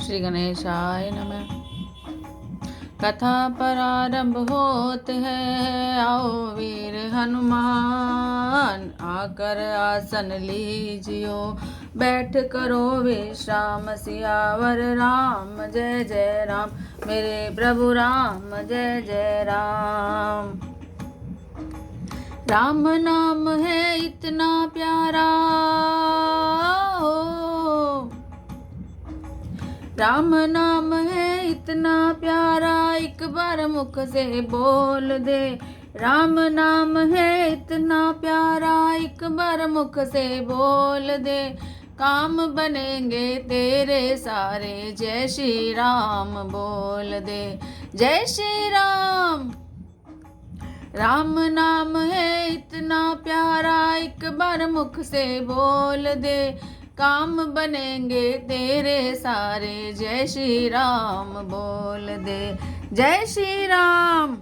श्री गणेशाय नमः। कथा प्रारंभ होत है, आओ वीर हनुमान, आकर आसन लीजियो, बैठ करो विश्राम, सियावर राम जय जय राम, मेरे प्रभु राम जय जय राम। राम नाम है इतना प्यारा हो, राम नाम है इतना प्यारा, एक बार मुख से बोल दे। राम नाम है इतना प्यारा, एक बार मुख से बोल दे, काम बनेंगे तेरे सारे, जय श्री राम बोल दे, जय श्री राम। राम नाम है इतना प्यारा, एक बार मुख से बोल दे, काम बनेंगे तेरे सारे, जय श्री राम बोल दे, जय श्री राम।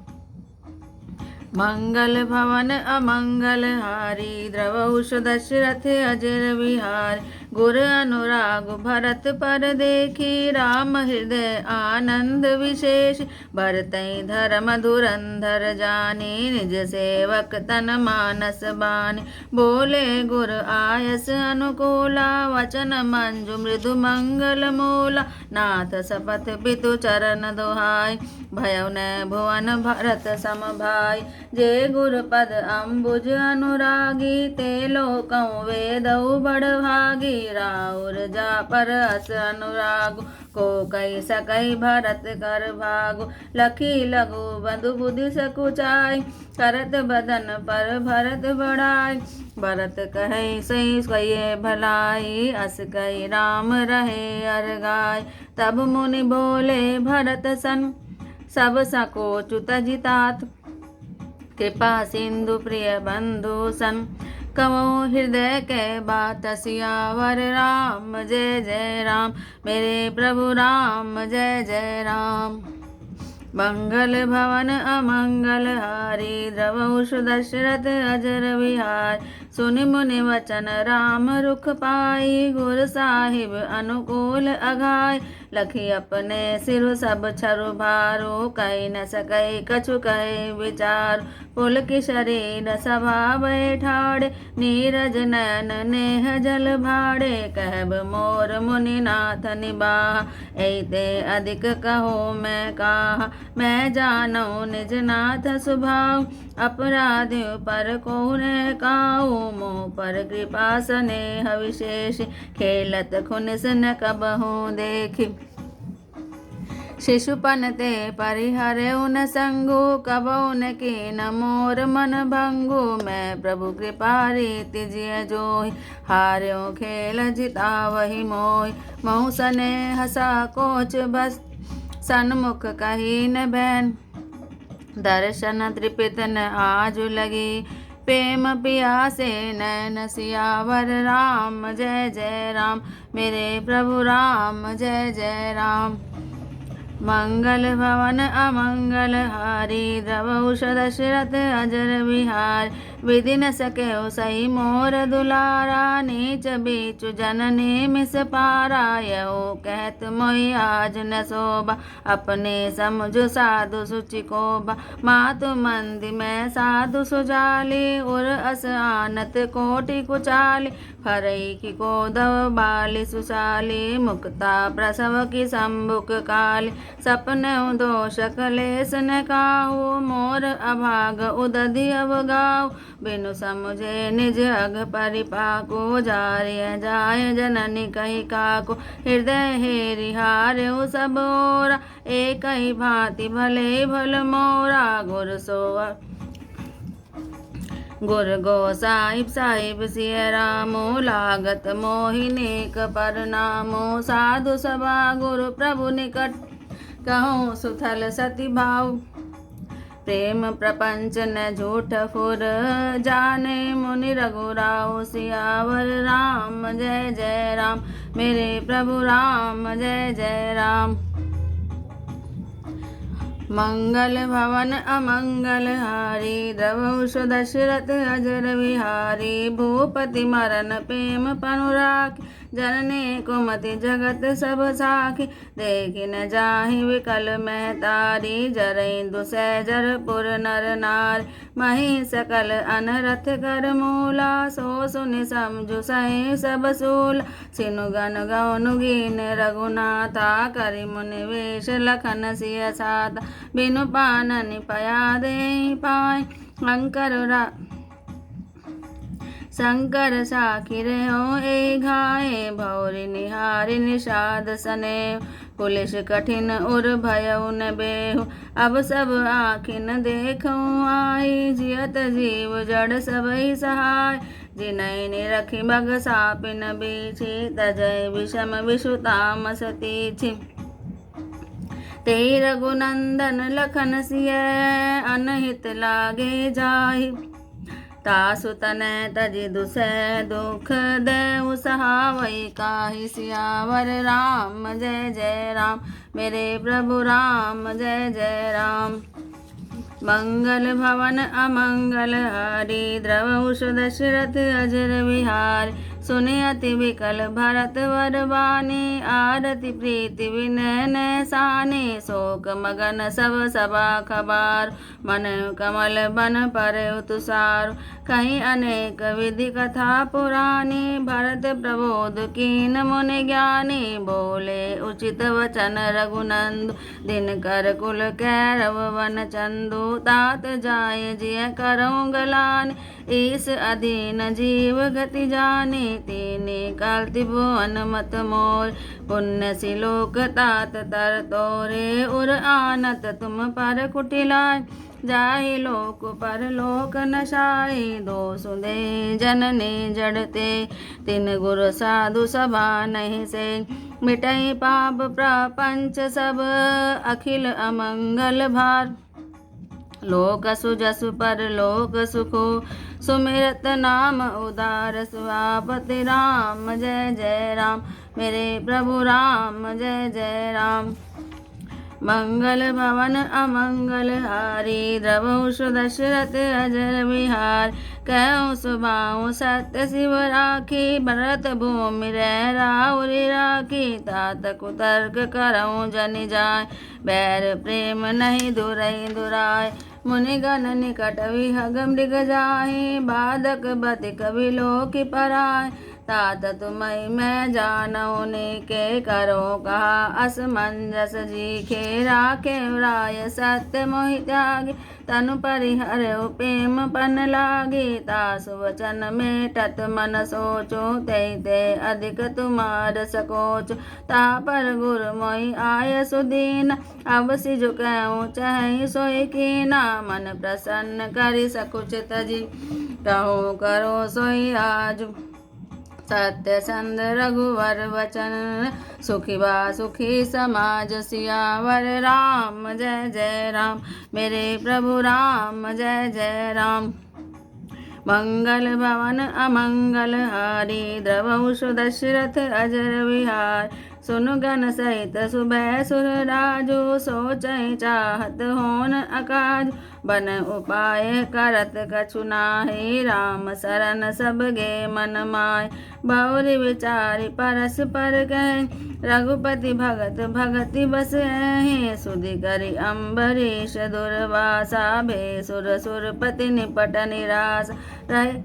मंगल भवन अमंगल हारी, द्रवहुष दशरथ अजर विहार, गुर अनुराग भरत पर देखी, राम हृदय आनंद विशेष, भरतहि धर्म धुरंधर जानी, निज सेवक तन मानस बानी, बोले गुर आयस अनुकूला, वचन मंजु मृदु मंगल मूला, नाथ सपथ पितु चरण दुहाई, भयउ न भुवन भरत सम भाई, जे गुर पद अम्बुज अनुरागी, ते लोकं वेदउ बड़ भागी, राउर जा पर अस अनुरागु, को कई सकई भरत कर भागु, लखी लघु बंधु बुद्धि सकुचाई, करत बदन पर भरत बढ़ाई, भरत कहे सही सोये भलाई, अस कई राम रहे अरगाय, तब मुनि बोले भरत सन, सब सकोचु तजितात, कृपा सिंधु प्रिय बंधु सन, कहो हृदय के बात, सियावर राम जय जय राम, मेरे प्रभु राम जय जय राम। मंगल भवन अमंगल हारी, द्रवहुष दशरथ अजर विहार, सुनि मुनि वचन राम रुख पाई, गुर साहिब अनुकूल अघाय, लखी अपने सिरु सब छरु भारो, कही न सकई कछु कहे विचार, पुलक शरीर सभा बैठाड़े, नीरज नयन नेह जल भाड़े, कहब मोर मुनिनाथ निबाह, ऐते अधिक कहो मैं कहा, मैं जानो निज नाथ स्वभाव, अपराध पर को न काऊ, मोह पर कृपा स्नेह विशेष, खेलत खुनिस न कबहु देखी, शिशुपन ते परिहरऊ न संगु, कबहु न कीन मोर मन भंगु, मैं प्रभु कृपा रीति जिय जोहि, हार्यो खेल जितावहि मोहि, महु स्नेह संकोच बस, सन्मुख कही न बैन, दर्शन तृपित न आजु लगी, प्रेम पियासे नैन, सियावर राम जय जय राम, मेरे प्रभु राम जय जय राम। मंगल भवन अमंगल हारी, द्रवहुष दशरथ अजर विहार, विधि न सकेउ सही मोर दुलारा, नीच बीचु जननी मिस पारा, यहु कहत मोहि आज न शोभा, अपने समझु साधु सुचि कोबा, मातु मंदी मैं साधु सुजाली, उर अस आनत कोटि कुचाली, फरई की कोदव बाली सुशाली, मुक्ता प्रसव की संबुक काली, सपनउ दोष कलेस न काहू, मोर अभाग उदधि अवगाऊ, बिनु समुझे निज अघ परिपाको, जारिय जाय जननी कही काको, हृदय हेरि हार्यो सब ओरा, एक ही भांति भले भल मोरा, गुर सोआ गुर गो साहिब साहिब सिय रामो, लागत मोहिनेक परनामो, साधु सभा गुरु प्रभु निकट, कहूँ सुथल सती भाव, प्रेम प्रपंच न झूठ फुर, जाने मुनि रघुराव, सियावर राम जय जय राम, मेरे प्रभु राम जय जय राम। मंगल भवन अमंगल हारी, द्रवहुष दशरथ अजर विहारी, भूपति मरन प्रेम पनुराग, जननी कुमति जगत सब साखी, देखी न जाहि विकल महतारी, जरैंदु सैजरपुर नर नारी, मही सकल अनरथ कर मूला, सो सुनि समझु सही सब सूला, सिनु गन गौनु गीन रघुनाथा, करि मुनि वेश लखन सिय साता, बिनु पाननि पया देहि पाय, शंकर साखी रहो ए घाये, भौरि निहारि निषाद सने, पुलिस कठिन उर भयउ न बेहु, अब सब आखिन देखऊँ आई, जियत जीव जड़ सबहि सहाय, जिनहि निरखि बग सापिन बीछी, तजय विषम विषु तामस तीछी, तेहि रघुनंदन लखन सिय, अनहित लागे जाहि, तासु तनय तजि दुसह दुख, देहु सहावै काहि सियावर राम जय जय राम, मेरे प्रभु राम जय जय राम। मंगल भवन अमंगल हारी, द्रवहुष दशरथ अजर विहारी, सुनि अति विकल भरत वर बानी, आरति प्रीति विनय नैसानी, शोक मगन सब सभा खबार, मन कमल बन पर तुषार, कहीं अनेक विधि कथा पुरानी, भरत प्रबोध कीन मुनि ज्ञानी, बोले उचित वचन रघुनंदु, दिनकर कुल कैरव वन चंदु, तात जाय जिय करऊँ गलानी, ईस अधीन जीव गति जानी, तीनी काल त्रिभुवन मत मोर, पुण्य सिलोक तात तर तोरे, उर आनत तुम पर कुटिलाय, जाहि लोक पर लोक नशाई, दोषु दे जननी जड़ते, तिन गुर साधु सभा नहीं से, मिटई पाप प्रपंच सब, अखिल अमंगल भार, लोक सुजसु पर लोक सुखो, सुमिरत नाम उदार सुआपति राम जय जय राम, मेरे प्रभु राम जय जय राम। मंगल भवन अमंगल हारी, द्रवहुष दशरथ अजर विहार, कहूँ सुभाऊ सत्य शिव राखी, भरत भूमि रह राउरि राखी, तात कुतर्क करऊँ जनि जाय, बैर प्रेम नहीं दुरई दुराय, मुनिगण निकट विहग मृग जाहि, बाधक बति कवि लोक पराय, तात तुम्हें मैं जानऊ के करो कहा, असमंजस जीखे राखे राय, सत्य मोहि त्यागे, तनु परिहर प्रेम पन लागे, तासु वचन में टत मन सोचो, ते ते अधिक तुम्हार सकोच, ता पर गुर मोहि आय सुदीन, अब सिजु कहूँ चहि सोई कीना, मन प्रसन्न करि सकुच तजी, कहूँ करो सोई आजु, सत्य संद रघुवर वचन, सुखी बा सुखी समाज सियावर राम जय जय राम, मेरे प्रभु राम जय जय राम। मंगल भवन अमंगल हारी, द्रवहुष दशरथ अजर विहार, सुनु गण सहित सुबह सुर राजो, सोचहि चाहत होन अकाज, बन उपाय करत कछु नाहि, राम शरण सब गे मन माय, बहुरि विचारि परस पर कह, रघुपति भगत भगति बस हैं, सुधि करि अम्बरीश दुर्वासा, भेसुर सुरपति निपट निरास, रहे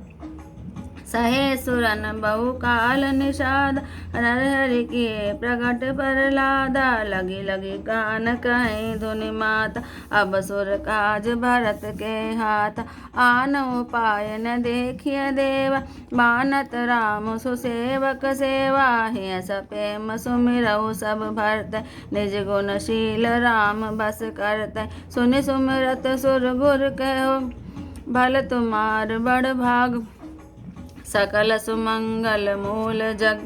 सहे सुरन बहुकाल निषाद, हर हरि किए प्रगट प्रहलादा, लगी लगी कान कहीं धुनि माता, अब सुर काज भरत के हाथ, आन उपाय न देखिय देवा, मानत राम सुसेवक सेवा, हिय सपेम सुमिरऊ सब भरत, निज गुणशील राम बस करत, सुनि सुमिरत सुर गुर कहो, भल तुम्हार बड़ भाग, सकल सुमंगल मूल जग,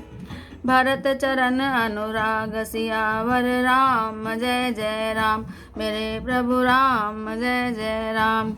भरत चरण अनुराग सियावर राम जय जय राम, मेरे प्रभु राम जय जय राम।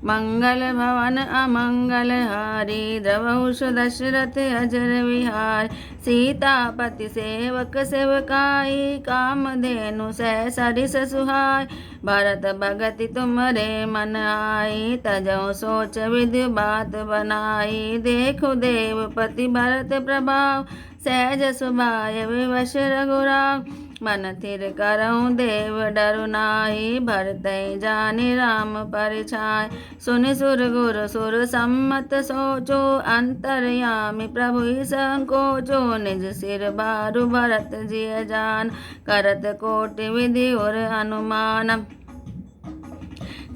मंगल भवन अमंगल हारी द्रवहुष दशरथ अजर विहार सीतापति सेवक सेवकाई कामधेनु सह सरिस सुहाय भरत भगति तुमरे मन आई तजो सोच विधि बात बनाई देखो देवपति भरत प्रभाव सहज सुभाय विवश रघुराव मन थिर करऊँ देव डरु नाहि भरत जानि राम परिछाय सुनि सुर गुर सुर सम्मत सोचो अंतर्यामि प्रभु संकोचो निज सिर बारु भरत जिय जान करत कोटि विधि और अनुमान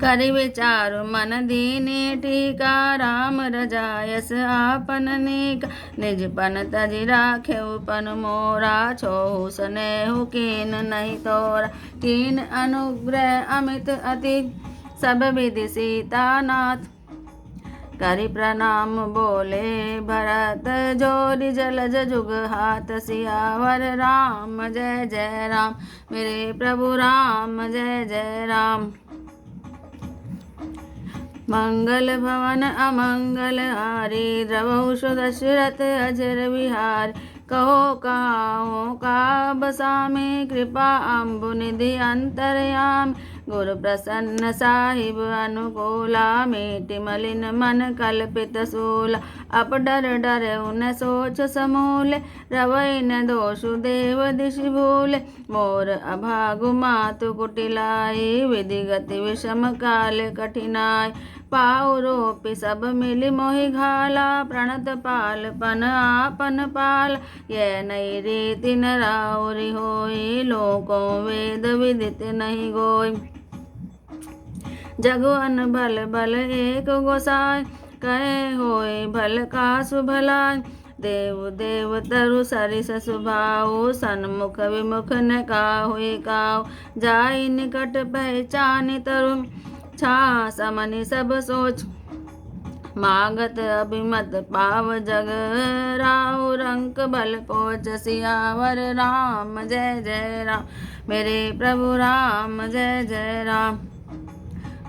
करि विचारु मन दीनी टीका राम रजायस आपन नीक निज पन तजि राखेउ पन मोरा छोहु स्नेहु कीन नहीं तोरा कीन अनुग्रह अमित अति सब विधि सीतानाथ करि प्रणाम बोले भरत जोरि जलज जुग हाथ सियावर राम जय जय राम मेरे प्रभु राम जय जय राम। मंगल भवन अमंगल हारी द्रवहुष दशरथ अजर विहार कहो कहो का बसामे कृपा अम्बु निधि अंतरयाम गुरु प्रसन्न साहिब अनुकूला मीटि मलिन मन कल्पित सूला अप डर डर उन सोच समूले रवै न दोषु देव दिशि भूले मोर अभागु मातु कुटिलाई विधि गति विषम काल कठिनाय पाउ रोपि सब मिलि मोहि घाला प्रणत पाल पन आपन पाल यह नई रीति न राउरी होई लोकों वेद विदित नहीं गोई जगवन भल भल एक गोसाय कहे होए भल कासु भलाय देव देव तरु सरिस सुभाऊ सन्मुख विमुख न काहुई काऊ जाई निकट पहचानि तरु छा समनि सब सोच मागत अभिमत पाव जग राहु रंक बल पोच सियावर राम जय जय राम मेरे प्रभु राम जय जय राम।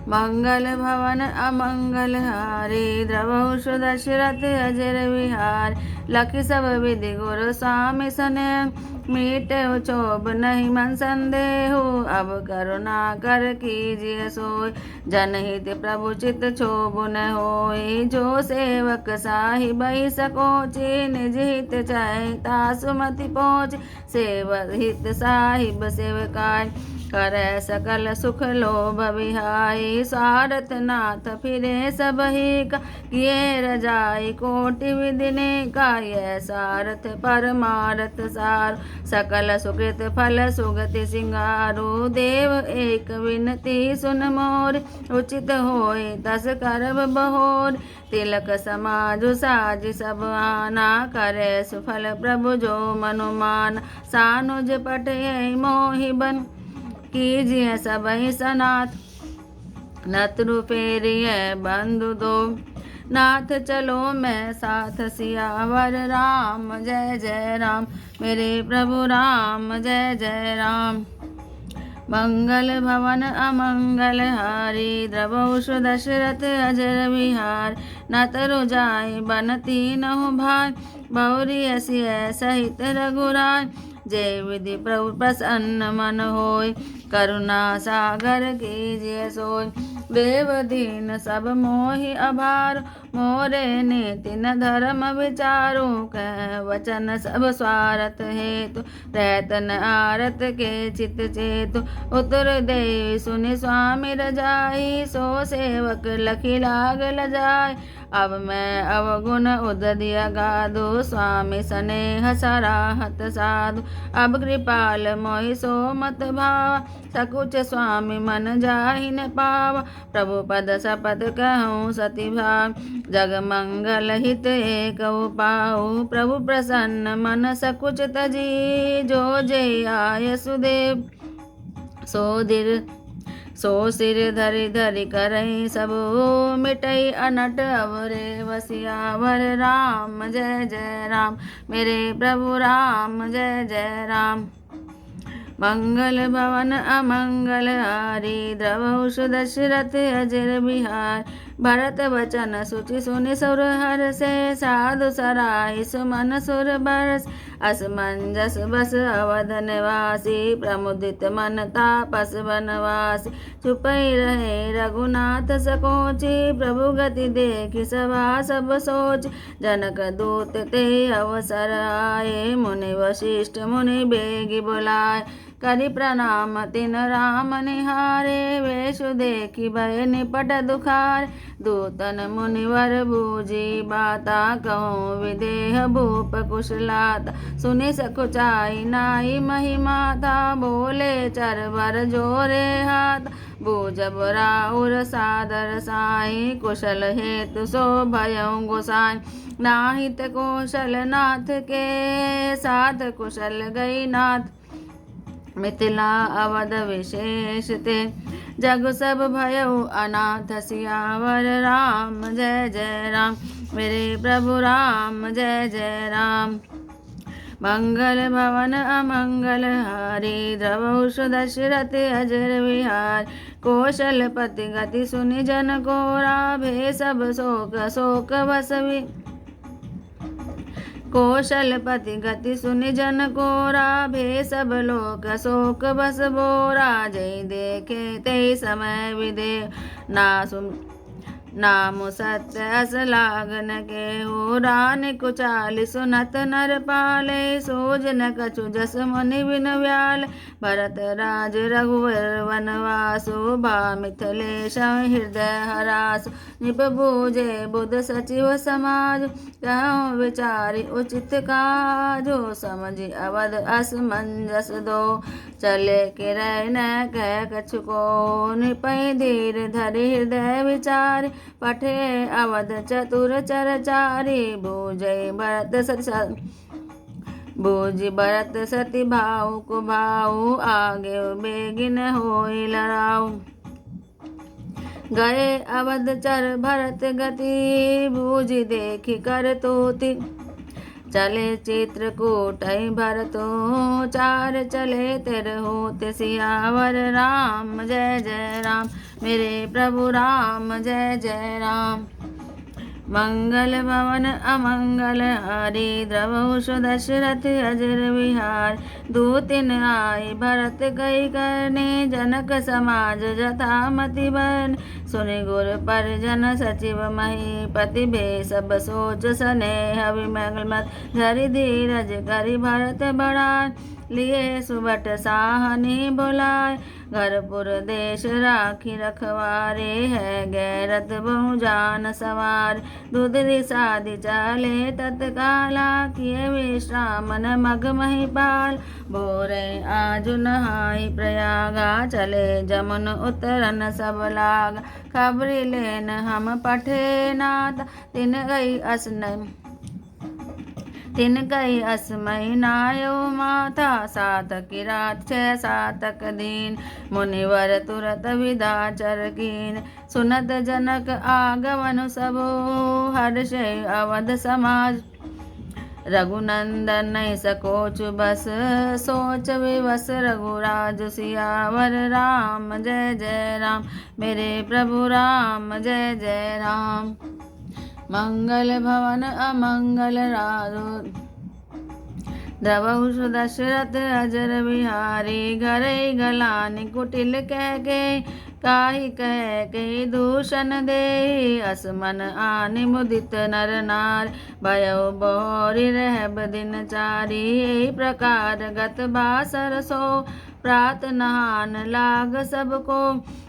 मंगल भवन अमंगल हारी द्रवहुष दशरथ अजर विहार लखि सब विधि गुरु स्वामी सने मीटे क्षोभ नहीं मन संदेहो अब करुणा कर कीजिए सोय जनहित प्रभु चित क्षोभ न होय जो सेवक साहिब सकोचे निज हित चाहे तासुमति पहुँच सेवक हित साहिब सेवकाय करे सकल सुख लोभ विहाई सारथ नाथ फिरे सब ही का किए रजाई कोटि विदिने का यह सारथ परमारथ सार सकल सुकृत फल सुगति सिंगारो देव एक विनती सुन मोर उचित होय तस करब बहोर तिलक समाज साज सब आना करे सुफल प्रभु जो मनुमान सानुज पट मोहि बन कीजिए सबहि सनाथ नतरु फेरिए बंधु दो नाथ चलो मैं साथ सियावर राम जय जय राम मेरे प्रभु राम जय जय राम। मंगल भवन अमंगल हारी द्रवहुष दशरथ अजर विहार न तरु जाय बन तीनहु भाई बहुरी ऐसी सहित रघुराय जय विधि प्रभु प्रसन्न मन होय करुणा सागर कीजिए सोय देव दीन सब मोहि अभार मोरे नीति न धर्म विचारो कह वचन सब स्वार्थ हेतु रहतन आरत के चित चेतु उतर दे सुनि स्वामी रजाई सो सेवक लखी लाग लजाय अब मैं अवगुण उदय गादो स्वामी स्नेह सराहत साधु अब कृपाल मोहि सो मत भावा सकुच स्वामी मन जाहि न पावा प्रभु पद शपथ कहूँ सती भाव जग मंगल हित एक पाऊ प्रभु प्रसन्न मन सकुच तजी जो जय आय सुदेव सो सिर धरि धरि करई सब मिटई अनट अवरे वसियावर राम जय जय राम मेरे प्रभु राम जय जय राम। मंगल भवन अमंगल हारी द्रवहुष दशरथ अजर बिहार। भरत वचन सुचि सुनि सुर हर्षे साधु सराय सुमन सुर बरस। असमंजस बस अवध निवासी प्रमुदित मन तापस बनवासी। चुपई रहे रघुनाथ सकोचि प्रभु गति देखि सभा सब सोच। जनक दूत ते अवसर आए मुनि वशिष्ठ मुनि बेगी बुलाए। करि प्रणाम तिन राम निहारे वेशु देखि भय निपट दुखार। दूतन मुनिवर बूझी बाता कहूँ विदेह भूप कुशलाता। सुनि सकुचाई नाई महिमा था बोले चरवर जोरे हाथ। बूझब राउर सादर साई कुशल हेतु सो भयउ गोसाई। नाहित कौशल नाथ के साथ कुशल गई नाथ। मिथिला अवध विशेष ते जग सब भयउ अनाथ। सियावर राम जय जय राम मेरे प्रभु राम जय जय राम। मंगल भवन अमंगल हारी द्रवहुष दशरथ अजर विहार। कौशलपति गति सुनि जन को राभे सब शोक शोक बसवी। कौशलपति गति सुनि जन को राभे सब लोक शोक बस बोरा। जय देखे ते समय विदे नाम सत्य अस लागन के हो। रान कुचाल सुनत नर पाले सोज न कछु जस मुनि बिन व्याल। भरत राज रघुवर वनवासु भा मिथिलेश हृदय हरासु। निप बूझे बुध सचिव समाज कहूँ विचारि उचित काजो। समझि अवध असमंजस दो चले किरय न कह कछु को। निपै धीर धरि हृदय विचारि पठे अवध चतुर चरचारी। बूझि भरत सति भाऊ को भाऊ आगे बेगिन होई लड़ाऊ। गए अवध चर भरत गति बूझि देखि कर तूति। चले चित्रकूटहि भरतो चार चले तिरहुत। सियावर राम जय जय राम मेरे प्रभु राम जय जय राम। मंगल भवन अमंगल हारी द्रवहुष दशरथ अजर विहार। दूतिन आई भरत कई करने जनक समाज जथा मति बन। सुनि गुर परिजन सचिव महीपति भे सब सोच स्नेह विमल मत। धरि धीरज करि भरत बढ़ाए लिए सुबट साहनी बुलाए। घरपुर देश राखी रखवारे है गैरत बहु जान सवार। दूध दिशादि चले तत्काला किए विश्राम न मग महिपाल। भोरे आजु नहाई प्रयागा चले जमुन उतरन सब लागा। खबरी लेन हम पठे नाथ तिन गई असमय नायो माथा। सातक रात 6 सातक दिन मुनिवर तुरत विदा चर कीन। सुनत जनक आगमन सबो हर्षे अवध समाज। रघुनंदन नहीं सकोच बस सोच विवश रघुराज। सियावर राम जय जय राम मेरे प्रभु राम जय जय राम। मंगल भवन अमंगल राजो द्रवहुष दशरथ अजर बिहारी। घरई गलानि कुटिल कह के काही कह के दूषण दे। असमन आनि मुदित नर नार भयउ बहोरि रहब दिन चारी। एहि प्रकार गत बासर सो प्रात नहान लाग सबको।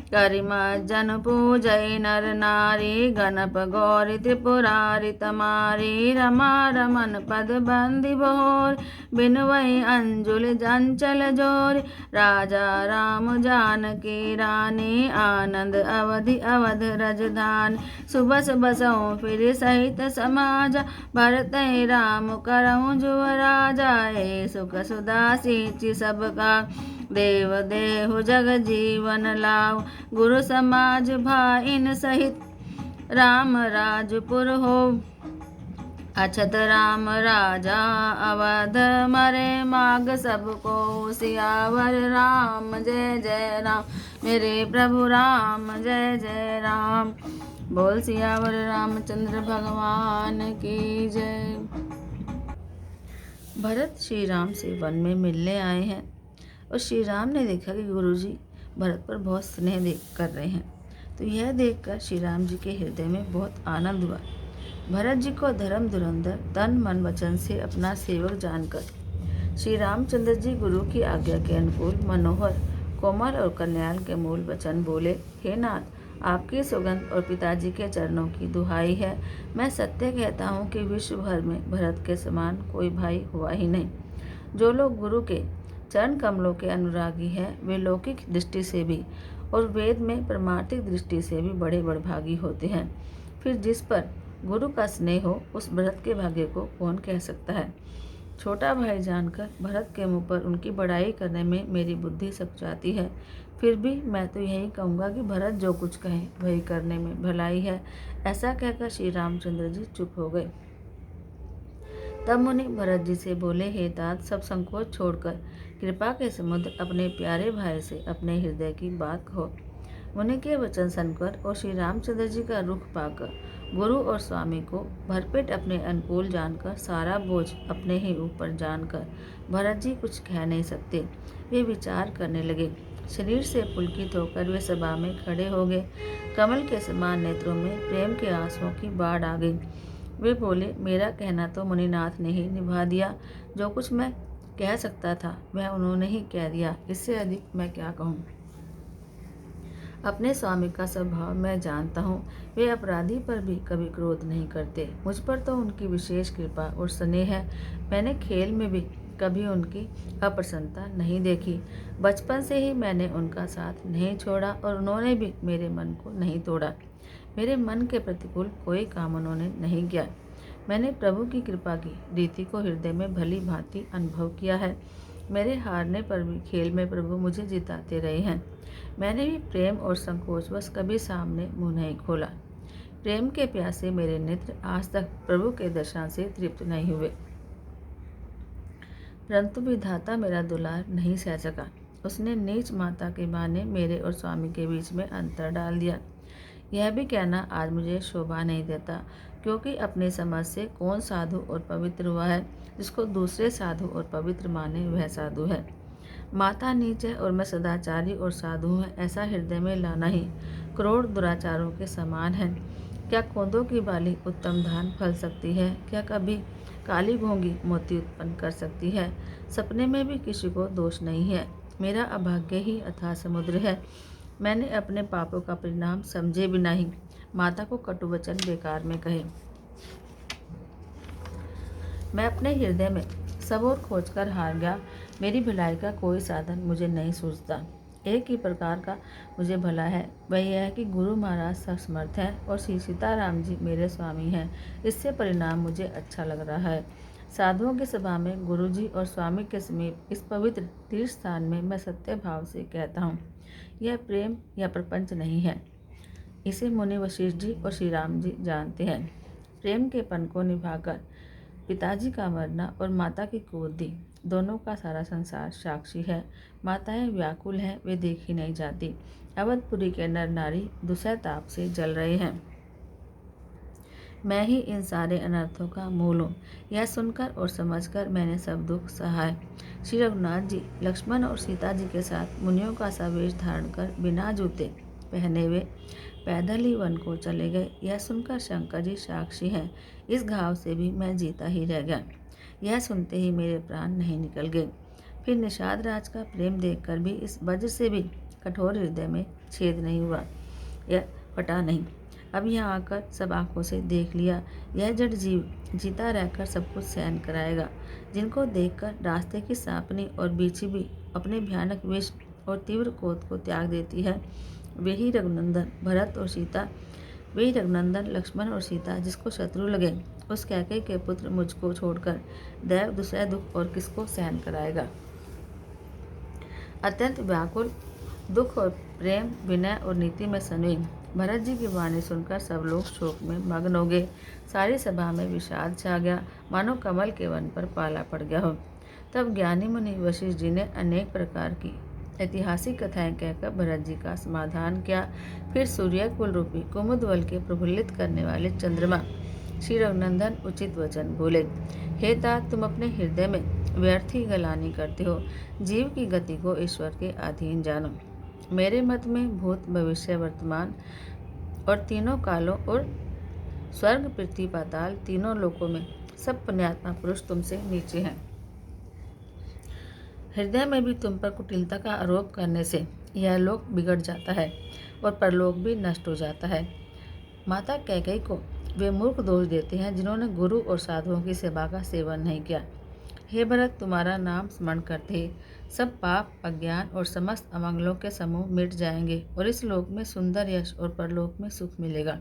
करिमा जन पूजय नर नारी गणप गौरी त्रिपुरारी तमारी। रमा रमन पद बंदी बहोर बिनवई अंजुल चंचल जोरी। राजा राम जानकी रानी आनंद अवधि अवध रजधानी। सुबस बसऊँ फिर सहित समाजा भरत राम करऊँ जुव राजा। हे सुख सुधा सींचि सबका देव देहु जग जीवन लाऊ। गुरु समाज भाइन सहित राम राजपुर हो। अछत राम राजा अवध मरे माग सबको सियावर राम जय जय राम। मेरे प्रभु राम जय जय राम। बोल सियावर रामचंद्र भगवान की जय। भरत श्री राम से वन में मिलने आए हैं और श्री राम ने देखा कि गुरुजी भरत पर बहुत स्नेह कर रहे हैं, तो यह देखकर श्री राम जी के हृदय में बहुत आनंद हुआ। भरत जी को धर्म धुरंधर तन मन वचन से अपना सेवक जानकर श्री रामचंद्र जी गुरु की आज्ञा के अनुकूल मनोहर कोमल और कल्याण के मूल वचन बोले। हे नाथ, आपकी सुगंध और पिताजी के चरणों की दुहाई है, मैं सत्य कहता हूँ कि विश्व भर में भरत के समान कोई भाई हुआ ही नहीं। जो लोग गुरु के चरण कमलों के अनुरागी हैं, वे लौकिक दृष्टि से भी और वेद में परमार्थिक दृष्टि से भी बड़े बड़भागी होते हैं। फिर जिस पर गुरु का स्नेह हो, उस भरत के भाग्य को कौन कह सकता है। छोटा भाई जानकर भरत के मुंह पर उनकी बड़ाई करने में मेरी बुद्धि सकुचाती है। फिर भी मैं तो यही कहूँगा कि भरत जो कुछ कहे वही करने में भलाई है। ऐसा कहकर श्री रामचंद्र जी चुप हो गए। तब मुनि भरत जी से बोले, हे तात, सब संकोच छोड़कर कृपा के समुद्र अपने प्यारे भाई से अपने हृदय की बात कहो। मुनि के वचन सुनकर और श्री रामचंद्र जी का रुख पाकर गुरु और स्वामी को भरपेट अपने अनुकूल जानकर, सारा बोझ अपने ही ऊपर जानकर भरत जी कुछ कह नहीं सकते। वे विचार करने लगे। शरीर से पुलकित होकर वे सभा में खड़े हो गए। कमल के समान नेत्रों में प्रेम के आंसुओं की बाढ़ आ गई। वे बोले, मेरा कहना तो मुनिनाथ ने ही निभा दिया। जो कुछ मैं कह सकता था वह उन्होंने ही कह दिया। इससे अधिक मैं क्या कहूँ। अपने स्वामी का स्वभाव मैं जानता हूँ। वे अपराधी पर भी कभी क्रोध नहीं करते। मुझ पर तो उनकी विशेष कृपा और स्नेह है। मैंने खेल में भी कभी उनकी अप्रसन्नता नहीं देखी। बचपन से ही मैंने उनका साथ नहीं छोड़ा और उन्होंने भी मेरे मन को नहीं तोड़ा। मेरे मन के प्रतिकूल कोई काम उन्होंने नहीं किया। मैंने प्रभु की कृपा की रीति को हृदय में भली भांति अनुभव किया है। मेरे हारने पर भी खेल में प्रभु मुझे जिताते रहे हैं। मैंने भी प्रेम और संकोचवश कभी सामने मुंह नहीं खोला। प्रेम के प्यासे मेरे नेत्र आज तक प्रभु के दर्शन से तृप्त नहीं हुए। परंतु विधाता मेरा दुलार नहीं सह सका। उसने नीच माता के बहाने मेरे और स्वामी के बीच में अंतर डाल दिया। यह भी कहना आज मुझे शोभा नहीं देता, क्योंकि अपनी समझ से कौन साधु और पवित्र हुआ है। जिसको दूसरे साधु और पवित्र माने वह साधु है। माता नीच है और मैं सदाचारी और साधु हूँ, ऐसा हृदय में लाना ही करोड़ दुराचारों के समान है। क्या कोंदों की बाली उत्तम धान फल सकती है? क्या कभी काली घोंगी मोती उत्पन्न कर सकती है? सपने में भी किसी को दोष नहीं है। मेरा अभाग्य ही अथाह समुद्र है। मैंने अपने पापों का परिणाम समझे बिना ही माता को कटु वचन बेकार में कहे। मैं अपने हृदय में सब ओर खोजकर हार गया। मेरी भलाई का कोई साधन मुझे नहीं सूझता। एक ही प्रकार का मुझे भला है, वह यह है कि गुरु महाराज समर्थ हैं और श्री सीताराम जी मेरे स्वामी हैं। इससे परिणाम मुझे अच्छा लग रहा है। साधुओं की सभा में गुरु जी और स्वामी के समीप इस पवित्र तीर्थ स्थान में मैं सत्य भाव से कहता हूँ, यह प्रेम या प्रपंच नहीं है। इसे मुनि वशिष्ठ जी और श्री राम जी जानते हैं। प्रेम के पन को निभाकर पिताजी का मरना और माता की कुबुद्धि, दोनों का सारा संसार साक्षी है। माताएं व्याकुल हैं, वे देखी नहीं जाती। अवधपुरी के नर नारी दुसह ताप से जल रहे हैं। मैं ही इन सारे अनर्थों का मूल हूँ। यह सुनकर और समझकर मैंने सब दुख सहा है। श्री रघुनाथ जी लक्ष्मण और सीता जी के साथ मुनियों का सा वेश धारण कर बिना जूते पहने हुए पैदल ही वन को चले गए। यह सुनकर शंकर जी साक्षी हैं। इस घाव से भी मैं जीता ही रह गया। यह सुनते ही मेरे प्राण नहीं निकल गए। फिर निषाद राज का प्रेम देखकर भी इस वज्र से भी कठोर हृदय में छेद नहीं हुआ, यह फटा नहीं। अब यहाँ आकर सब आंखों से देख लिया। यह जड़ जीव जीता रहकर सब कुछ सहन कराएगा। जिनको देखकर रास्ते की सांपनी और बीछी भी अपने भयानक विष और तीव्र क्रोध को त्याग देती है, वही रघुनंदन भरत और सीता, वही रघुनंदन लक्ष्मण और सीता जिसको शत्रु लगे, उस कैकेयी के पुत्र मुझको छोड़कर दैव दूसरा दुख और किसको सहन कराएगा। अत्यंत व्याकुल दुख और प्रेम, विनय और नीति में सन्वी भरत जी की वाणी सुनकर सब लोग शोक में मग्न हो गए। सारी सभा में विषाद छा गया, मानो कमल के वन पर पाला पड़ गया हो। तब ज्ञानी मुनि वशिष्ठ जी ने अनेक प्रकार की ऐतिहासिक कथाएं कहकर भरत जी का समाधान किया। फिर सूर्य कुल रूपी कुमुदवल के प्रफुल्लित करने वाले चंद्रमा श्री रघुनंदन उचित वचन बोले। हे तात, तुम अपने हृदय में व्यर्थ ही गलानी करते हो। जीव की गति को ईश्वर के अधीन जानो। मेरे मत में भूत भविष्य वर्तमान और तीनों कालों और स्वर्ग पृथ्वी पाताल तीनों लोकों में सब पुण्यात्मा पुरुष तुमसे नीचे हैं। हृदय में भी तुम पर कुटिलता का आरोप करने से यह लोक बिगड़ जाता है और परलोक भी नष्ट हो जाता है। माता कैकेयी को वे मूर्ख दोष देते हैं जिन्होंने गुरु और साधुओं की सेवा का सेवन नहीं किया। हे भरत, तुम्हारा नाम स्मरण करते ही सब पाप, अज्ञान और समस्त अमंगलों के समूह मिट जाएंगे और इस लोक में सुंदर यश और परलोक में सुख मिलेगा।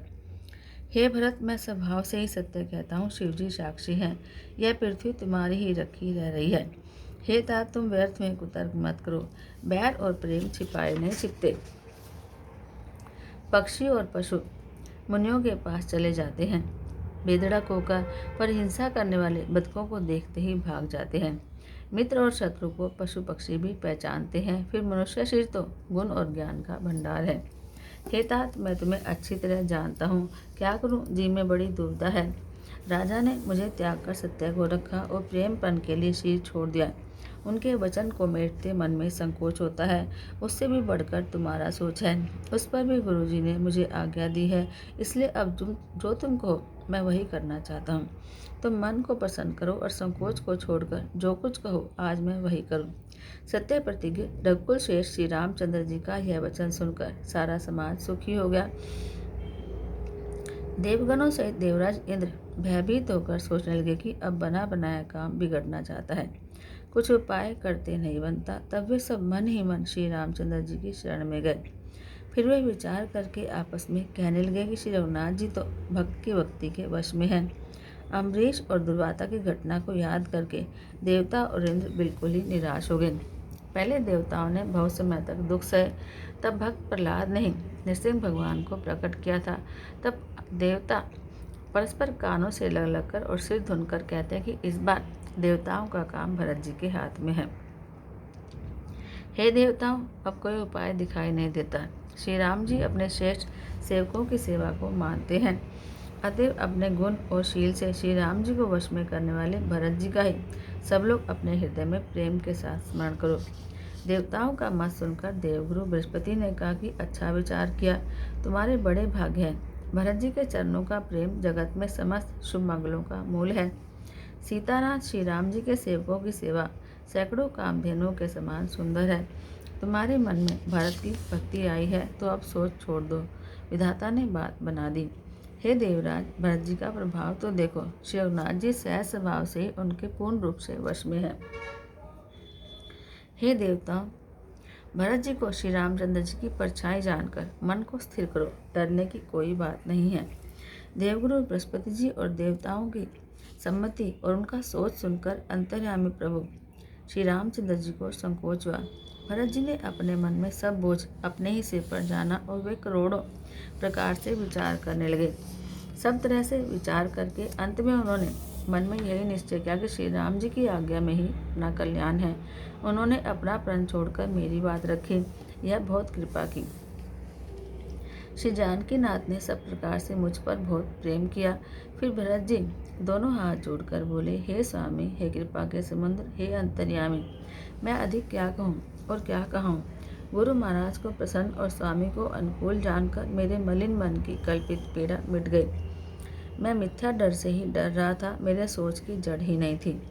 हे भरत, मैं स्वभाव से ही सत्य कहता हूँ, शिवजी साक्षी हैं। यह पृथ्वी तुम्हारी ही रखी रह रही है। हे तात, तुम व्यर्थ में कुतर्क मत करो। बैर और प्रेम छिपाए नहीं छिपते। पक्षी और पशु मुनियों के पास चले जाते हैं, बेधड़क होकर, पर हिंसा करने वाले बतखों को देखते ही भाग जाते हैं। मित्र और शत्रु को पशु पक्षी भी पहचानते हैं। फिर मनुष्य शरीर तो गुण और ज्ञान का भंडार है। हे तात, मैं तुम्हें अच्छी तरह जानता हूँ, क्या करूँ, जी में बड़ी दुविधा है। राजा ने मुझे त्याग कर सत्य को रखा और प्रेमपन के लिए सिर छोड़ दिया। उनके वचन को मेटते मन में संकोच होता है। उससे भी बढ़कर तुम्हारा सोच है, उस पर भी गुरुजी ने मुझे आज्ञा दी है। इसलिए अब तुम कहो मैं वही करना चाहता हूँ। तुम मन को प्रसन्न करो और संकोच को छोड़कर जो कुछ कहो आज मैं वही करूँ। सत्य प्रतिज्ञ रघुकुल श्रेष्ठ श्री रामचंद्र जी का यह वचन सुनकर सारा समाज सुखी हो गया। देवगणों सहित देवराज इंद्र भयभीत होकर सोचने लगे कि अब बना बनाया काम बिगड़ना चाहता है, कुछ उपाय करते नहीं बनता। तब वे सब मन ही मन श्री रामचंद्र जी की शरण में गए। फिर वे विचार करके आपस में कहने लगे कि श्री रघुनाथ जी तो भक्त की भक्ति के वश में हैं। अम्बरीश और दुर्वाता की घटना को याद करके देवता और इंद्र बिल्कुल ही निराश हो गए। पहले देवताओं ने बहुत समय तक दुख सहे, तब भक्त प्रहलाद ने नृसिंह भगवान को प्रकट किया था। तब देवता परस्पर कानों से लग लगकर और सिर धुनकर कहते हैं कि इस बार देवताओं का काम भरत जी के हाथ में है। हे देवताओं, अब कोई उपाय दिखाई नहीं देता। श्री राम जी अपने श्रेष्ठ सेवकों की सेवा को मानते हैं, अतएव अपने गुण और शील से श्री राम जी को वश में करने वाले भरत जी का ही सब लोग अपने हृदय में प्रेम के साथ स्मरण करो। देवताओं का मत सुनकर देवगुरु बृहस्पति ने कहा कि अच्छा विचार किया, तुम्हारे बड़े भाग्य हैं। भरत जी के चरणों का प्रेम जगत में समस्त शुभ मंगलों का मूल है। सीतानाथ श्री राम जी के सेवकों की सेवा सैकड़ों कामधेनुओं के समान सुंदर है। तुम्हारे मन में भरत की भक्ति आई है तो अब सोच छोड़ दो, विधाता ने बात बना दी। हे देवराज, भरत जी का प्रभाव तो देखो। श्री रघुनाथ जी सहज स्वभाव से उनके पूर्ण रूप से वश में है। हे देवताओं, भरत जी को श्री रामचंद्र जी की परछाई जानकर मन को स्थिर करो, डरने की कोई बात नहीं है। देवगुरु बृहस्पति जी और देवताओं की सम्मति और उनका सोच सुनकर अंतर्यामी प्रभु श्री रामचंद्र जी को संकोच हुआ। भरत जी ने अपने मन में सब बोझ अपने ही सिर पर जाना और वे करोड़ों प्रकार से विचार करने लगे। सब तरह से विचार करके अंत में उन्होंने मन में यही निश्चय किया कि श्री राम जी की आज्ञा में ही अपना कल्याण है। उन्होंने अपना प्रण छोड़कर मेरी बात रखी, यह बहुत कृपा की। श्री जानकी नाथ ने सब प्रकार से मुझ पर बहुत प्रेम किया। फिर भरत जी दोनों हाथ जोड़कर बोले, हे स्वामी, हे कृपा के समुद्र, हे अंतर्यामी, मैं अधिक क्या कहूँ और क्या कहूँ। गुरु महाराज को प्रसन्न और स्वामी को अनुकूल जानकर मेरे मलिन मन की कल्पित पीड़ा मिट गई। मैं मिथ्या डर से ही डर रहा था, मेरे सोच की जड़ ही नहीं थी।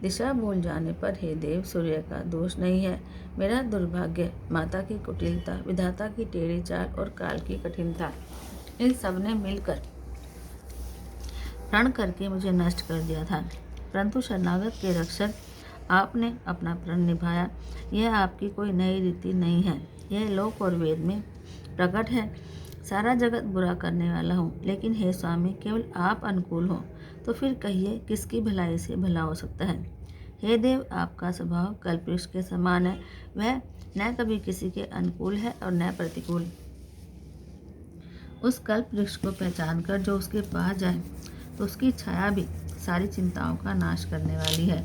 दिशा भूल जाने पर हे देव सूर्य का दोष नहीं है, मेरा दुर्भाग्य माता की कुटिलता, विधाता की टेढ़ी चाल और काल की कठिनता, इन सब ने मिलकर प्रण करके मुझे नष्ट कर दिया था। परंतु शरणागत के रक्षक आपने अपना प्रण निभाया। यह आपकी कोई नई रीति नहीं है, यह लोक और वेद में प्रकट है। सारा जगत बुरा करने वाला हूँ, लेकिन हे स्वामी, केवल आप अनुकूल हो तो फिर कहिए किसकी भलाई से भला हो सकता है। हे देव, आपका स्वभाव कल्पवृक्ष के समान है, वह न कभी किसी के अनुकूल है और न प्रतिकूल। उस कल्प वृक्ष को पहचान कर जो उसके पास जाए तो उसकी छाया भी सारी चिंताओं का नाश करने वाली है।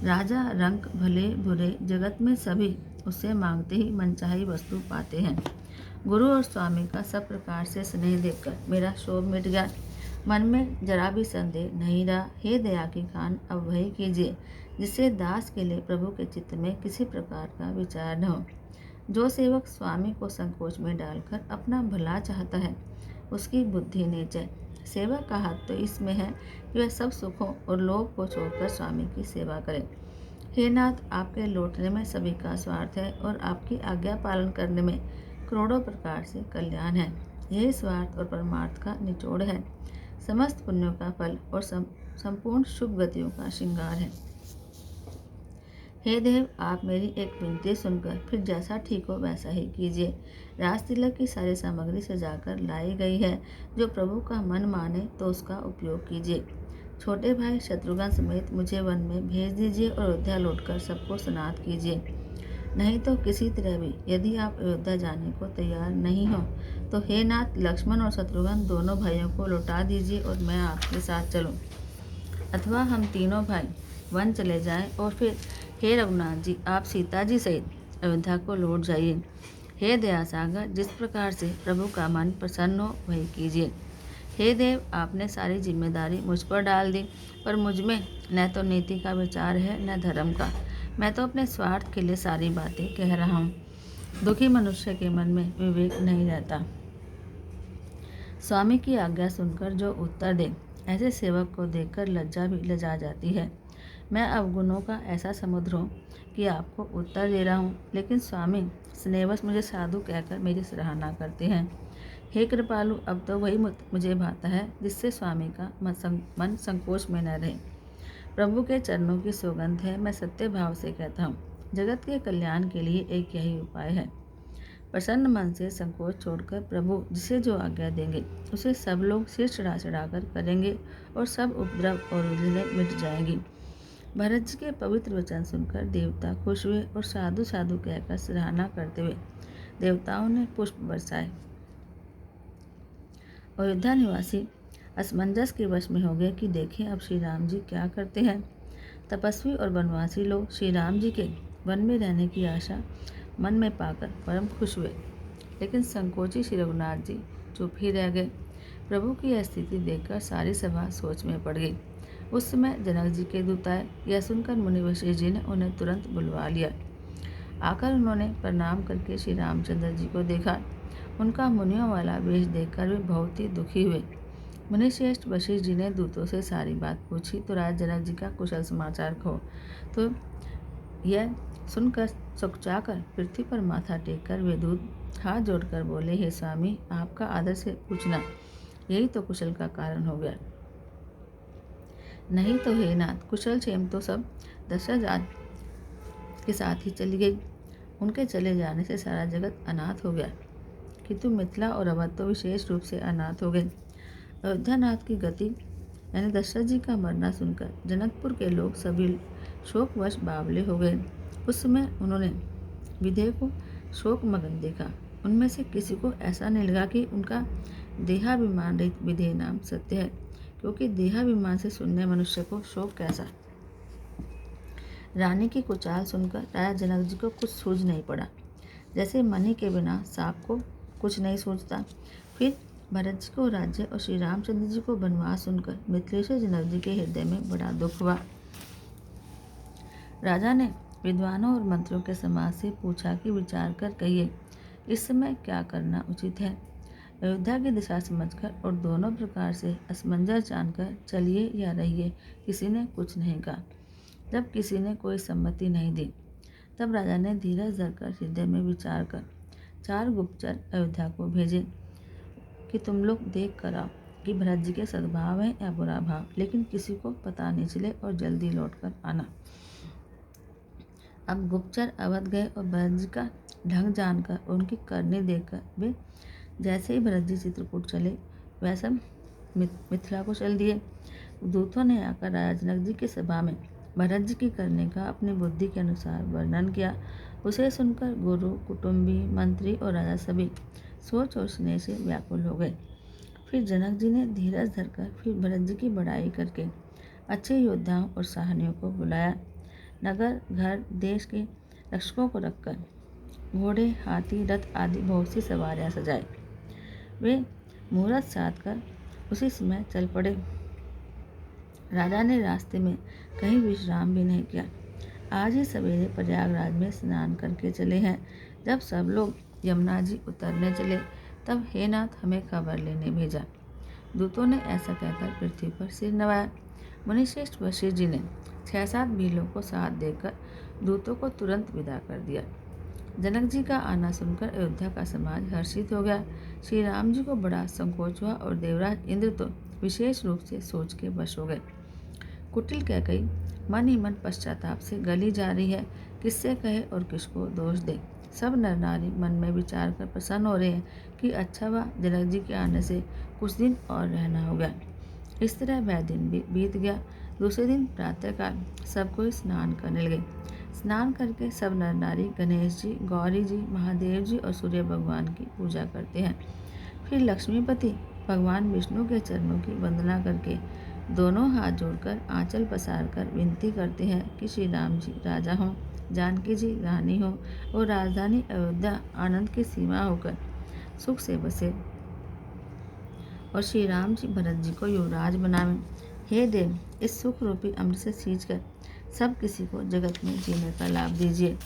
राजा, रंक, भले बुरे जगत में सभी उससे मांगते ही मनचाही वस्तु पाते हैं। गुरु और स्वामी का सब प्रकार से स्नेह देखकर मेरा क्षोभ मिट गया। मन में जरा भी संदेह नहीं रहा। हे दया की खान, अब वही कीजिए जिससे दास के लिए प्रभु के चित्त में किसी प्रकार का विचार न हो। जो सेवक स्वामी को संकोच में डालकर अपना भला चाहता है, उसकी बुद्धि नीच है। सेवक का हाथ तो इसमें है कि वह सब सुखों और लोभ को छोड़कर स्वामी की सेवा करे। हे नाथ, आपके लौटने में सभी का स्वार्थ है और आपकी आज्ञा पालन करने में करोड़ों प्रकार से कल्याण है। यही स्वार्थ और परमार्थ का निचोड़ है, समस्त पुण्यों का फल और संपूर्ण शुभ गतियों का श्रृंगार है। हे देव, आप मेरी एक विनती सुनकर फिर जैसा ठीक हो वैसा ही कीजिए। राज तिलक की सारी सामग्री सजाकर लाई गई है। जो प्रभु का मन माने तो उसका उपयोग कीजिए। छोटे भाई शत्रुघ्न समेत मुझे वन में भेज दीजिए और अयोध्या लौटकर सबको स्नात कीजिए। नहीं तो किसी तरह भी यदि आप अयोध्या जाने को तैयार नहीं हो तो हे नाथ, लक्ष्मण और शत्रुघ्न दोनों भाइयों को लौटा दीजिए और मैं आपके साथ चलूं। अथवा हम तीनों भाई वन चले जाएं और फिर हे रघुनाथ जी, आप सीता जी सहित अयोध्या को लौट जाइए। हे दयासागर, जिस प्रकार से प्रभु का मन प्रसन्न हो वही कीजिए। हे देव, आपने सारी जिम्मेदारी मुझ पर डाल दी, पर मुझ में न तो नीति का विचार है न धर्म का। मैं तो अपने स्वार्थ के लिए सारी बातें कह रहा हूँ। दुखी मनुष्य के मन में विवेक नहीं रहता। स्वामी की आज्ञा सुनकर जो उत्तर दे, ऐसे सेवक को देखकर लज्जा भी लजा जाती है। मैं अवगुणों का ऐसा समुद्र हूँ कि आपको उत्तर दे रहा हूँ, लेकिन स्वामी स्नेहवश मुझे साधु कहकर मेरी सराहना करते हैं। हे कृपालु, अब तो वही मुझे भाता है जिससे स्वामी का मन संकोच में न रहे। प्रभु के चरणों की सौगंध है, मैं सत्य भाव से कहता हूँ, जगत के कल्याण के लिए एक यही उपाय है। प्रसन्न मन से संकोच छोड़कर प्रभु जिसे जो आज्ञा देंगे उसे सब लोग सिर चढ़ा चढ़ाकर करेंगे और सब उपद्रव और उलझनें मिट जाएंगी। भरत जी के पवित्र वचन सुनकर देवता खुश हुए और साधु साधु कहकर सराहना करते हुए देवताओं ने पुष्प बरसाए। अयोध्या निवासी असमंजस के वश में हो गए कि देखें अब श्री राम जी क्या करते हैं। तपस्वी और वनवासी लोग श्री राम जी के वन में रहने की आशा मन में पाकर परम खुश हुए, लेकिन संकोची श्री रघुनाथ जी चुप ही रह गए। प्रभु की यह स्थिति देखकर सारी सभा सोच में पड़ गई। उस समय जनक जी के दूत आए। यह सुनकर मुनि वशिष्ठ जी ने उन्हें तुरंत बुलवा लिया। आकर उन्होंने प्रणाम करके श्री रामचंद्र जी को देखा। उनका मुनियों वाला वेश देखकर वे बहुत ही दुखी हुए। मुनिश्रेष्ठ वशिष्ठ जी ने दूतों से सारी बात पूछी तो राजा जनक जी का कुशल समाचार कहो। तो यह सुनकर सुकचाकर पृथ्वी पर माथा टेककर वे दूत हाथ जोड़कर बोले, हे स्वामी, आपका आदर से पूछना यही तो कुशल का कारण हो गया। नहीं तो हे नाथ, कुशल क्षेम तो सब दशरथ के साथ ही चली गई। उनके चले जाने से सारा जगत अनाथ हो गया, किंतु मिथिला और अवध तो विशेष रूप से अनाथ हो गए। अयोध्यानाथ की गति यानी दशरथ जी का मरना सुनकर जनकपुर के लोग सभी शोकवश बावले हो गए। उस समय उन्होंने विदेह को शोकमग्न देखा। उनमें से किसी को ऐसा नहीं लगा कि उनका देहाभिमान रहित विदेह नाम सत्य है, क्योंकि देहाभिमान से सुनने मनुष्य को शोक कैसा। रानी की कुचाल सुनकर राजा जनक जी को कुछ सूझ नहीं पड़ा, जैसे मणि के बिना सांप को कुछ नहीं सूझता। फिर भरत जी को राज्य और श्री रामचंद्र जी को वनवास सुनकर मिथिलेश्वर जनक जी के हृदय में बड़ा दुख हुआ। राजा ने विद्वानों और मंत्रियों के समाज से पूछा कि विचार कर कहिए, इस समय क्या करना उचित है। अयोध्या की दिशा समझकर और दोनों प्रकार से असमंजस जानकर चलिए या रहिए, किसी ने कुछ नहीं कहा। जब किसी ने कोई सम्मति नहीं दी, तब राजा ने धीरज धरकर हृदय में विचार कर 4 गुप्तचर अयोध्या को भेजे कि तुम लोग देख कर आओ कि भरत जी के सद्भाव है या बुरा भाव, लेकिन किसी को पता नहीं चले और जल्दी लौट कर आना। अब गुप्तचर अवध गए और भरत जी का ढंग जानकर उनकी करनी देखकर वे जैसे ही भरत जी चित्रकूट चले वैसा मिथिला को चल दिए। दूतों ने आकर राजा जनक जी की सभा में भरत जी की करने का अपनी बुद्धि के अनुसार वर्णन किया। उसे सुनकर गुरु, कुटुंबी, मंत्री और राजा सभी सोच और स्नेह से व्याकुल हो गए। फिर जनक जी ने धीरज धरकर फिर भरत जी की बड़ाई करके अच्छे योद्धाओं और सहानियों को बुलाया। नगर घर देश के रक्षकों को रखकर घोड़े हाथी रथ आदि बहुत सी सवारियां सजाई। वे मुहूर्त साध कर उसी समय चल पड़े। राजा ने रास्ते में कहीं विश्राम भी नहीं किया। आज ही सवेरे प्रयागराज में स्नान करके चले हैं। जब सब लोग यमुना जी उतरने चले तब हे नाथ हमें खबर लेने भेजा। दूतों ने ऐसा कहकर पृथ्वी पर सिर नवाया। मुनिश्रेष्ठ वशिष्ठ जी ने 6-7 भीलों को साथ देकर दूतों को तुरंत विदा कर दिया। जनक जी का आना सुनकर अयोध्या का समाज हर्षित हो गया। श्री राम जी को बड़ा संकोच हुआ और देवराज इंद्र तो विशेष रूप से सोच के वश हो गए। कुटिल कैकई मन ही मन पश्चाताप से गली जा रही है, किससे कहे और किसको दोष दे। सब नर नारी मन में विचार कर प्रसन्न हो रहे हैं कि अच्छा हुआ जनक जी के आने से कुछ दिन और रहना हो गया। इस तरह वह दिन भी बीत गया। दूसरे दिन प्रातःकाल सब कोई स्नान करने लगे। स्नान करके सब नर नारी गणेश जी, गौरी जी, महादेव जी और सूर्य भगवान की पूजा करते हैं। फिर लक्ष्मीपति भगवान विष्णु के चरणों की वंदना करके दोनों हाथ जोड़कर आंचल पसार कर विनती करते हैं कि श्री राम जी राजा हों, जानकी जी रानी हो और राजधानी अयोध्या आनंद की सीमा होकर सुख से बसे और श्री राम जी भरत जी को युवराज बनावें। हे देव, इस सुख रूपी अमृत से सींचकर सब किसी को जगत में जीने का लाभ दीजिए।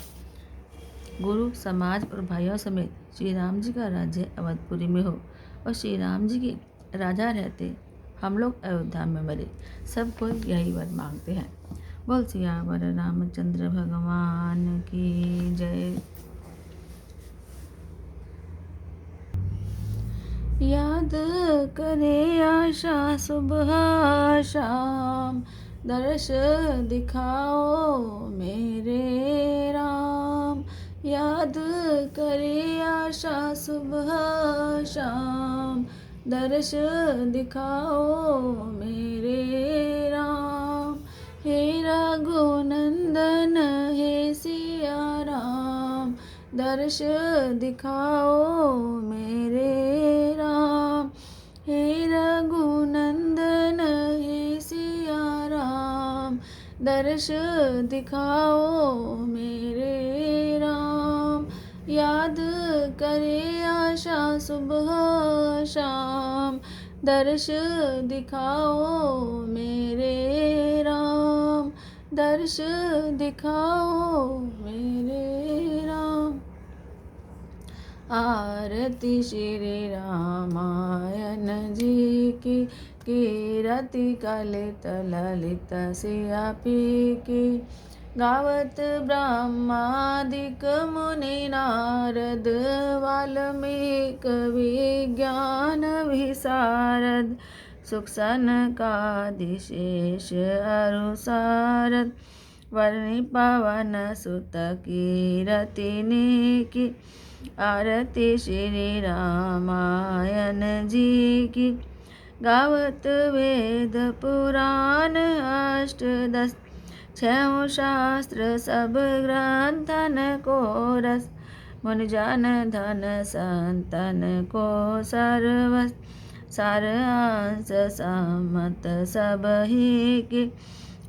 गुरु समाज और भाइयों समेत श्री राम जी का राज्य अवधपुरी में हो और श्री राम जी के राजा रहते हम लोग अयोध्या में मरे। सब कोई यही वर मांगते हैं। बोल सियावर रामचंद्र भगवान की जय। याद करे आशा सुबह शाम, दर्श दिखाओ मेरे राम। याद करे आशा सुबह शाम, दर्श दिखाओ मेरे राम। हे रघुनंदन हे सिया राम, दर्श दिखाओ मेरे राम। हे रघुनंदन हे सिया राम, दर्श दिखाओ मेरे राम। याद करे आशा सुबह शाम, दर्श दिखाओ मेरे राम। दर्श दिखाओ मेरे राम। आरती श्री रामायण जी की, कीरति कलित ललित सियापी की। गावत ब्रह्मादिक मुनि नारद, वाल्मीकि विज्ञान विशारद। सुख सनकादिशेष अरु सारद, वर्णि पवन सुत कीरति की। आरती श्री रामायण जी की। गावत वेद पुराण अष्टदश, 6 शास्त्र सब ग्रंथन को रस। मुनि जन धन संतन को सर्वस, सार अंश सम्मत सब ही की।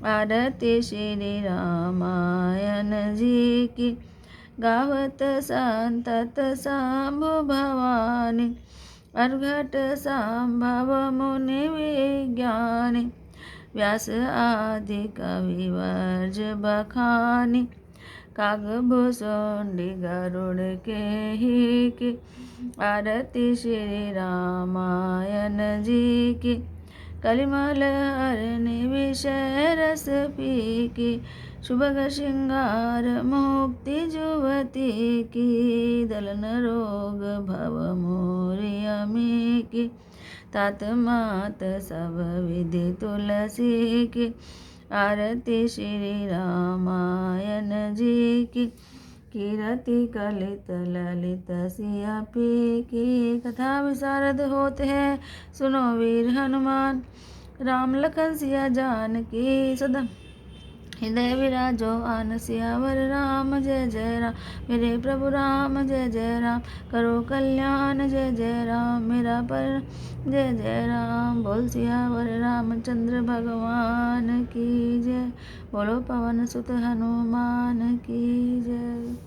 आरती श्री रामायण जी की। गावत संतत शंभु भवानी, अर्घट संभव मुनि विज्ञानी। व्यास आदि कवि वर्ज बखानी, कागभूषुंडी गरुड़ के ही की। आरती श्री रामायण जी की। कलिमल हरनि विषय रस पी की। शुभग श्रृंगार मुक्ति जुवती की। दलन रोग भव मोरियमी की। तात मात सब विधि तुलसी की। आरती श्री रामायण जी की। कीरति कलित ललित सियापी की। कथा विशारद होते हैं सुनो वीर हनुमान, राम लखन सिया जानकी सदा हृदय विराजो आन सियावर राम जय जय राम। मेरे प्रभु राम जय जय राम। करो कल्याण जय जय राम। मेरा पर जय जय राम। बोल सियावर रामचंद्र भगवान की जय। बोलो पवन सुत हनुमान की जय।